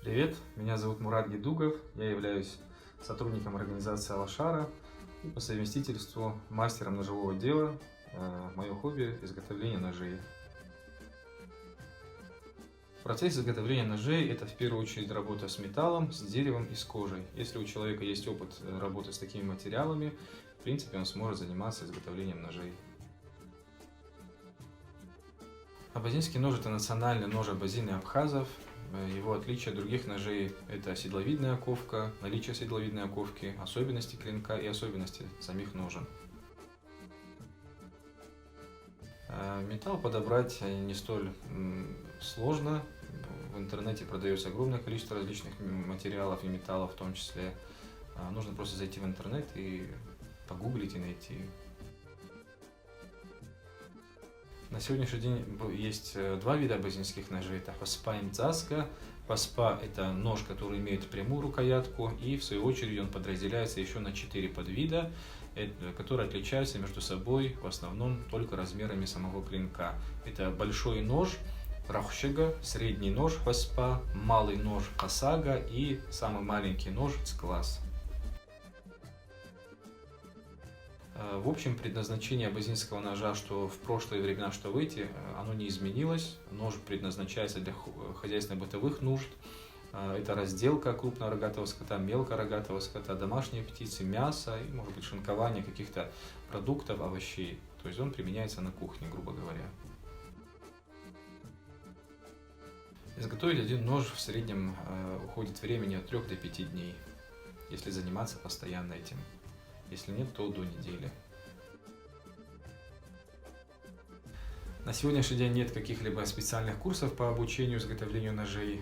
Привет, меня зовут Мурат Гедугов, я являюсь сотрудником организации Алашара и по совместительству мастером ножевого дела. Мое хобби – изготовление ножей. Процесс изготовления ножей – это в первую очередь работа с металлом, с деревом и с кожей. Если у человека есть опыт работы с такими материалами, в принципе он сможет заниматься изготовлением ножей. Абазинский нож – это национальный нож Абазин и абхазов. Его отличие от других ножей – это седловидная оковка, наличие седловидной оковки, особенности клинка и особенности самих ножен. Металл подобрать не столь сложно. В интернете продается огромное количество различных материалов и металлов в том числе. Нужно просто зайти в интернет и погуглить и найти. На сегодняшний день есть два вида абазинских ножей. Это паспа и мцаска. Паспа – это нож, который имеет прямую рукоятку, и в свою очередь он подразделяется еще на 4 подвида, которые отличаются между собой в основном только размерами самого клинка. Это большой нож рахшега, средний нож паспа, малый нож пасага и самый маленький нож цклас. В общем, предназначение абазинского ножа, что в прошлые времена, что в эти, оно не изменилось. Нож предназначается для хозяйственно-бытовых нужд. Это разделка крупного рогатого скота, мелкорогатого скота, домашние птицы, мясо и, может быть, шинкование каких-то продуктов, овощей. То есть он применяется на кухне, грубо говоря. Изготовить один нож в среднем уходит времени от 3 до 5 дней, если заниматься постоянно этим. Если нет, то до недели. На сегодняшний день нет каких-либо специальных курсов по обучению изготовлению ножей.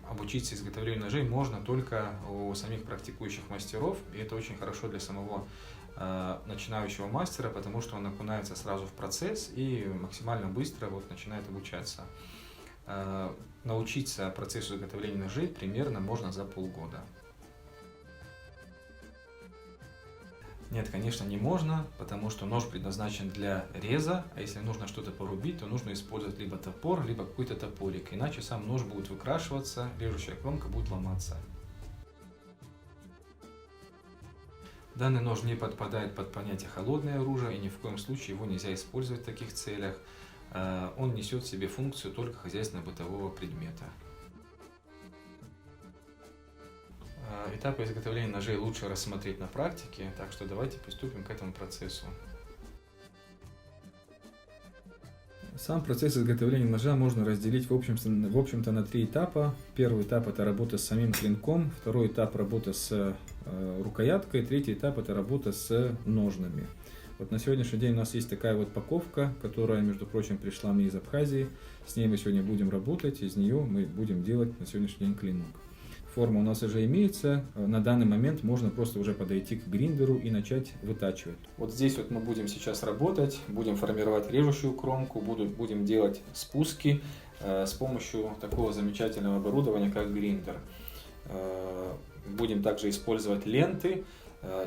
Обучиться изготовлению ножей можно только у самих практикующих мастеров, и это очень хорошо для самого начинающего мастера, потому что он окунается сразу в процесс и максимально быстро начинает обучаться. Научиться процессу изготовления ножей примерно можно за полгода. Нет, конечно, не можно, потому что нож предназначен для реза, а если нужно что-то порубить, то нужно использовать либо топор, либо какой-то топорик, иначе сам нож будет выкрашиваться, режущая кромка будет ломаться. Данный нож не подпадает под понятие холодное оружие, и ни в коем случае его нельзя использовать в таких целях. Он несет в себе функцию только хозяйственно-бытового предмета. Этапы изготовления ножей лучше рассмотреть на практике, так что давайте приступим к этому процессу. Сам процесс изготовления ножа можно разделить в общем-то на 3 этапа. Первый этап – это работа с самим клинком, второй этап – работа с рукояткой, третий этап – это работа с ножнами. На сегодняшний день у нас есть такая паковка, которая, между прочим, пришла мне из Абхазии. С ней мы сегодня будем работать, из нее мы будем делать на сегодняшний день клинок. Форма у нас уже имеется, на данный момент можно просто уже подойти к гриндеру и начать вытачивать. Здесь мы будем сейчас работать, будем формировать режущую кромку, будем делать спуски с помощью такого замечательного оборудования, как гриндер. Будем также использовать ленты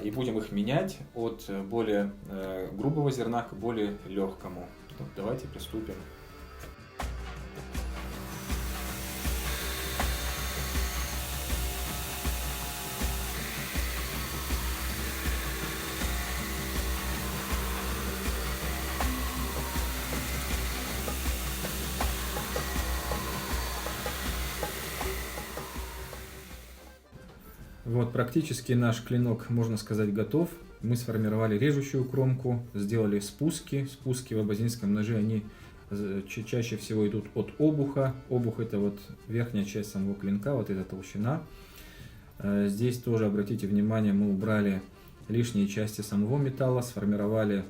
и будем их менять от более грубого зерна к более легкому. Давайте приступим. Практически наш клинок, можно сказать, готов. Мы сформировали режущую кромку, сделали спуски. Спуски в абазинском ноже, они чаще всего идут от обуха. Обух – это верхняя часть самого клинка, эта толщина. Здесь тоже, обратите внимание, мы убрали лишние части самого металла, сформировали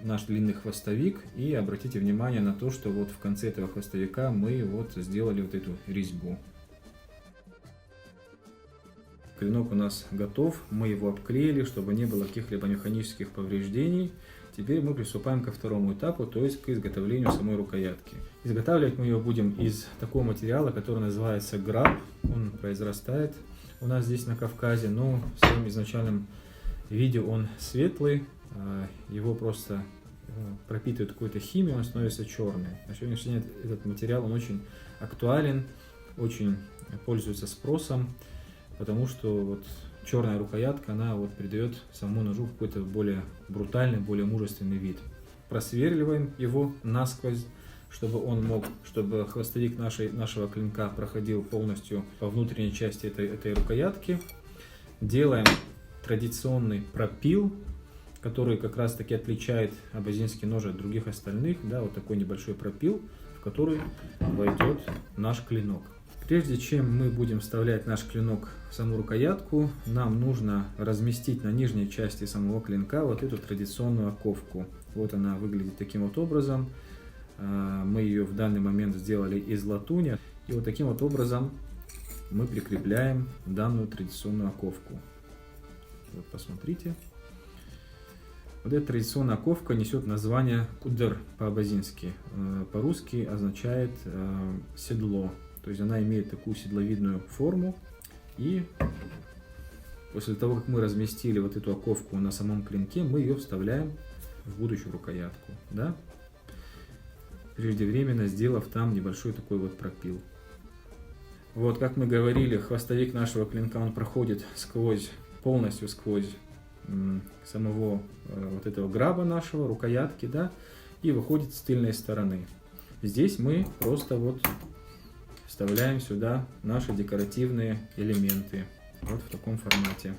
наш длинный хвостовик. И обратите внимание на то, что в конце этого хвостовика мы сделали эту резьбу. Клинок у нас готов, мы его обклеили, чтобы не было каких-либо механических повреждений. Теперь мы приступаем ко второму этапу, то есть к изготовлению самой рукоятки. Изготавливать мы ее будем из такого материала, который называется граб. Он произрастает у нас здесь на Кавказе, но в своем изначальном виде он светлый, его просто пропитывают какой-то химией, он становится черный. На сегодняшний день этот материал он очень актуален очень пользуется спросом, потому что вот черная рукоятка, она вот придает самому ножу какой-то более брутальный, более мужественный вид. Просверливаем его насквозь, чтобы хвостовик нашего клинка проходил полностью по внутренней части этой рукоятки. Делаем традиционный пропил, который как раз таки отличает абазинский нож от других остальных. Да, вот такой небольшой пропил, в который войдет наш клинок. Прежде чем мы будем вставлять наш клинок в саму рукоятку, нам нужно разместить на нижней части самого клинка вот эту традиционную оковку. Вот она выглядит таким вот образом. Мы ее в данный момент сделали из латуни. И вот таким вот образом мы прикрепляем данную традиционную оковку. Вот посмотрите. Вот эта традиционная оковка несет название кудер по-абазински. По-русски означает седло. То есть она имеет такую седловидную форму. И после того, как мы разместили вот эту оковку на самом клинке, мы ее вставляем в будущую рукоятку. Да? Преждевременно сделав там небольшой такой вот пропил. Вот, как мы говорили, хвостовик нашего клинка, он проходит полностью сквозь самого вот этого граба нашего, рукоятки, да, и выходит с тыльной стороны. Здесь мы просто вот вставляем сюда наши декоративные элементы, вот в таком формате.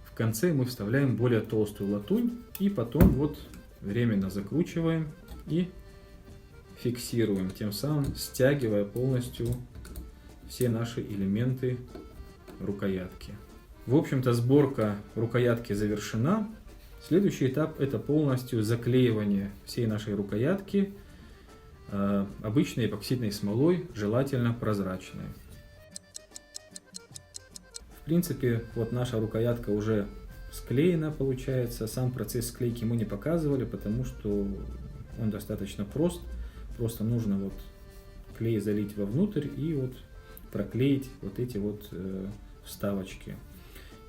В конце мы вставляем более толстую латунь и потом вот временно закручиваем и фиксируем, тем самым стягивая полностью все наши элементы рукоятки. В общем-то, сборка рукоятки завершена. Следующий этап — это полностью заклеивание всей нашей рукоятки обычной эпоксидной смолой, желательно прозрачной. В принципе, вот наша рукоятка уже склеена, получается. Сам процесс склейки мы не показывали, потому что он достаточно прост. Просто нужно вот клей залить вовнутрь и вот проклеить вот эти вот вставочки.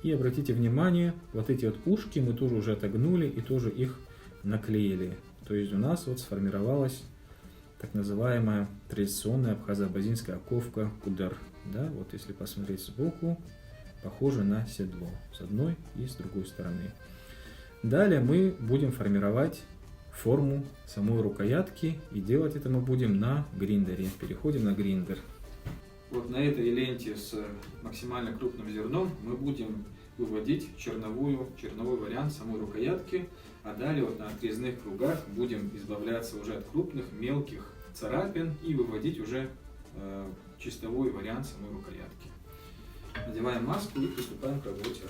И обратите внимание, вот эти вот ушки мы тоже уже отогнули и тоже их наклеили. То есть у нас вот сформировалась так называемая традиционная абхазо-абазинская оковка кудер. Да, вот если посмотреть сбоку, похоже на седло с одной и с другой стороны. Далее мы будем формировать форму самой рукоятки, и делать это мы будем на гриндере. Переходим на гриндер. Вот на этой ленте с максимально крупным зерном мы будем выводить черновой вариант самой рукоятки, а далее вот на отрезных кругах будем избавляться уже от крупных мелких царапин и выводить уже чистовой вариант самой рукоятки. Надеваем маску и приступаем к работе.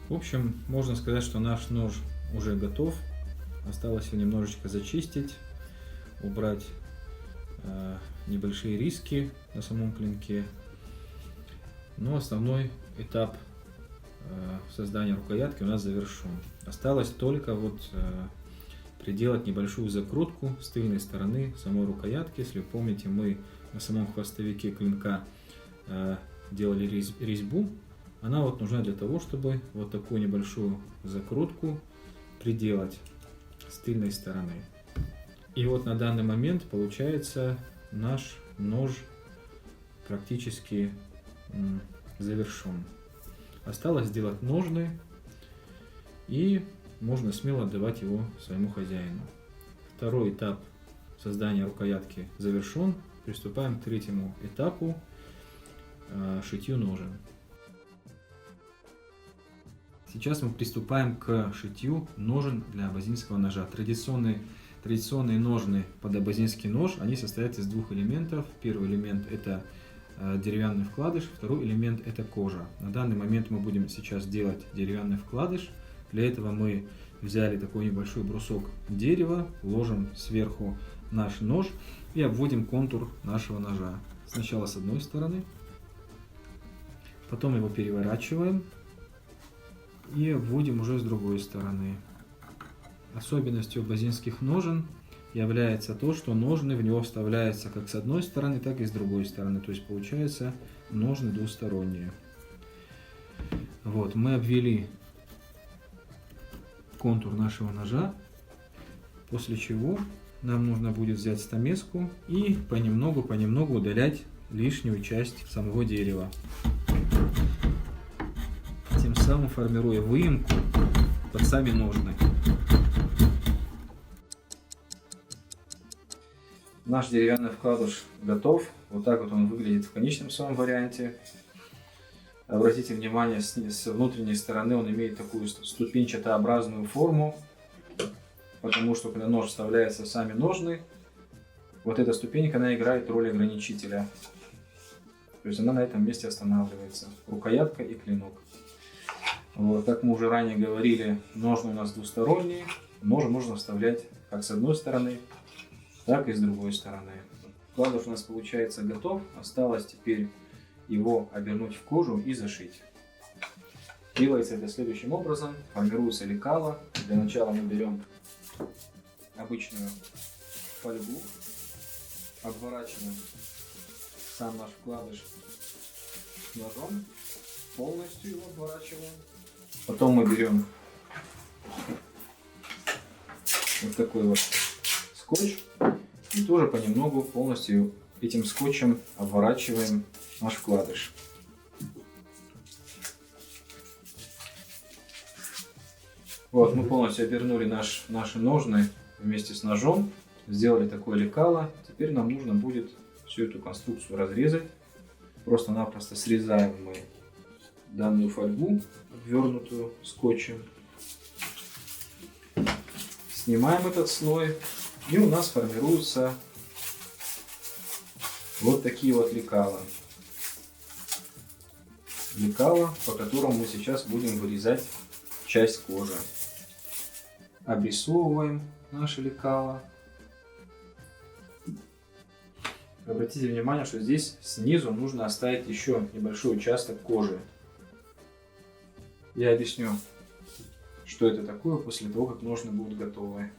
В общем, можно сказать, что наш нож уже готов. Осталось его немножечко зачистить, убрать небольшие риски на самом клинке. Но основной этап создания рукоятки у нас завершен. Осталось только вот приделать небольшую закрутку с тыльной стороны самой рукоятки. Если вы помните, мы на самом хвостовике клинка делали резьбу. Она вот нужна для того, чтобы вот такую небольшую закрутку приделать с тыльной стороны. И вот на данный момент получается наш нож практически завершен. Осталось сделать ножны, и можно смело отдавать его своему хозяину. Второй этап создания рукоятки завершен. Приступаем к третьему этапу — шитью ножен. Сейчас мы приступаем к шитью ножен для абазинского ножа. Традиционные ножны под абазинский нож, они состоят из двух элементов. Первый элемент — это деревянный вкладыш, второй элемент — это кожа. На данный момент мы будем сейчас делать деревянный вкладыш. Для этого мы взяли такой небольшой брусок дерева, ложим сверху наш нож и обводим контур нашего ножа. Сначала с одной стороны, потом его переворачиваем и обводим уже с другой стороны. Особенностью абазинских ножен является то, что ножны в него вставляются как с одной стороны, так и с другой стороны. То есть получается ножны двусторонние. Вот, мы обвели контур нашего ножа, после чего нам нужно будет взять стамеску и понемногу удалять лишнюю часть самого дерева. Тем самым формируя выемку под сами ножны. Наш деревянный вкладыш готов. Вот так вот он выглядит в конечном своем варианте. Обратите внимание, с внутренней стороны он имеет такую ступенчатообразную форму, потому что когда нож вставляется в сами ножны, вот эта ступенька, она играет роль ограничителя. То есть она на этом месте останавливается. Рукоятка и клинок. Вот, как мы уже ранее говорили, ножны у нас двусторонние. Нож можно вставлять как с одной стороны, так и с другой стороны. Вкладыш у нас получается готов. Осталось теперь его обернуть в кожу и зашить. Делается это следующим образом. Формируется лекало. Для начала мы берем обычную фольгу, обворачиваем сам наш вкладыш ножом, полностью его обворачиваем. Потом мы берем вот такой вот скотч и тоже понемногу полностью этим скотчем обворачиваем наш вкладыш. Вот, мы полностью обернули наши ножны вместе с ножом, сделали такое лекало. Теперь нам нужно будет всю эту конструкцию разрезать. Просто-напросто срезаем мы данную фольгу, обвернутую скотчем. Снимаем этот слой, и у нас формируются вот такие вот лекала. Лекала, по которому мы сейчас будем вырезать часть кожи. Обрисовываем наши лекала. Обратите внимание, что здесь снизу нужно оставить еще небольшой участок кожи. Я объясню, что это такое после того, как ножны будут готовы.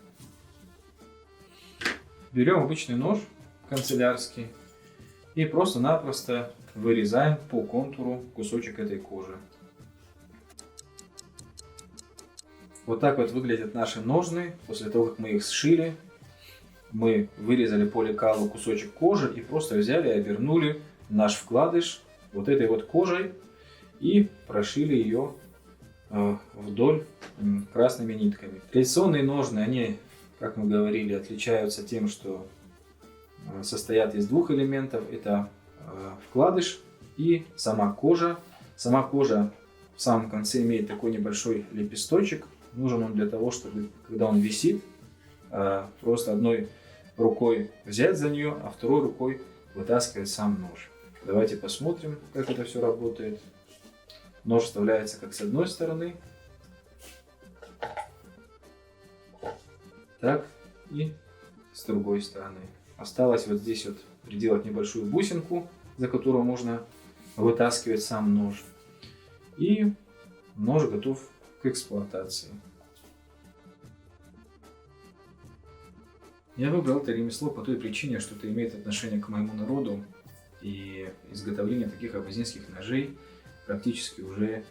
Берем обычный нож канцелярский и просто-напросто вырезаем по контуру кусочек этой кожи. Вот так вот выглядят наши ножны после того, как мы их сшили. Мы вырезали по лекалу кусочек кожи и просто взяли и обернули наш вкладыш вот этой вот кожей и прошили ее вдоль красными нитками. Традиционные ножны, они, как мы говорили, отличаются тем, что состоят из двух элементов. Это вкладыш и сама кожа. Сама кожа в самом конце имеет такой небольшой лепесточек. Нужен он для того, чтобы, когда он висит, просто одной рукой взять за нее, а второй рукой вытаскивать сам нож. Давайте посмотрим, как это все работает. Нож вставляется как с одной стороны, так и с другой стороны. Осталось вот здесь вот приделать небольшую бусинку, за которую можно вытаскивать сам нож. И нож готов к эксплуатации. Я выбрал это ремесло по той причине, что это имеет отношение к моему народу, и изготовление таких абазинских ножей практически уже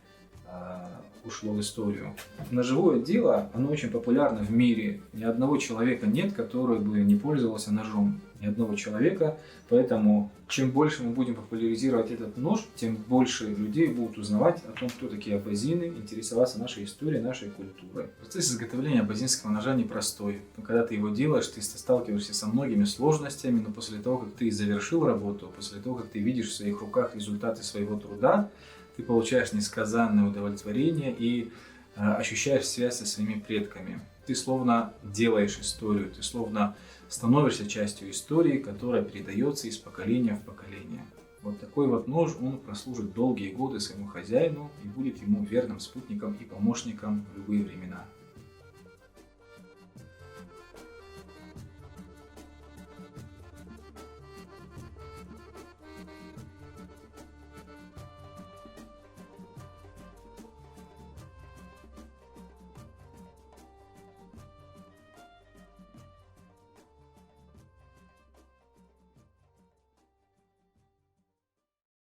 ушло в историю. Ножевое дело, оно очень популярно в мире. Ни одного человека нет, который бы не пользовался ножом. Ни одного человека. Поэтому, чем больше мы будем популяризировать этот нож, тем больше людей будут узнавать о том, кто такие абазины, интересоваться нашей историей, нашей культурой. Процесс изготовления абазинского ножа непростой. Но когда ты его делаешь, ты сталкиваешься со многими сложностями, но после того, как ты завершил работу, после того, как ты видишь в своих руках результаты своего труда, ты получаешь несказанное удовлетворение и ощущаешь связь со своими предками. Ты словно делаешь историю, ты словно становишься частью истории, которая передается из поколения в поколение. Вот такой вот нож, он прослужит долгие годы своему хозяину и будет ему верным спутником и помощником в любые времена.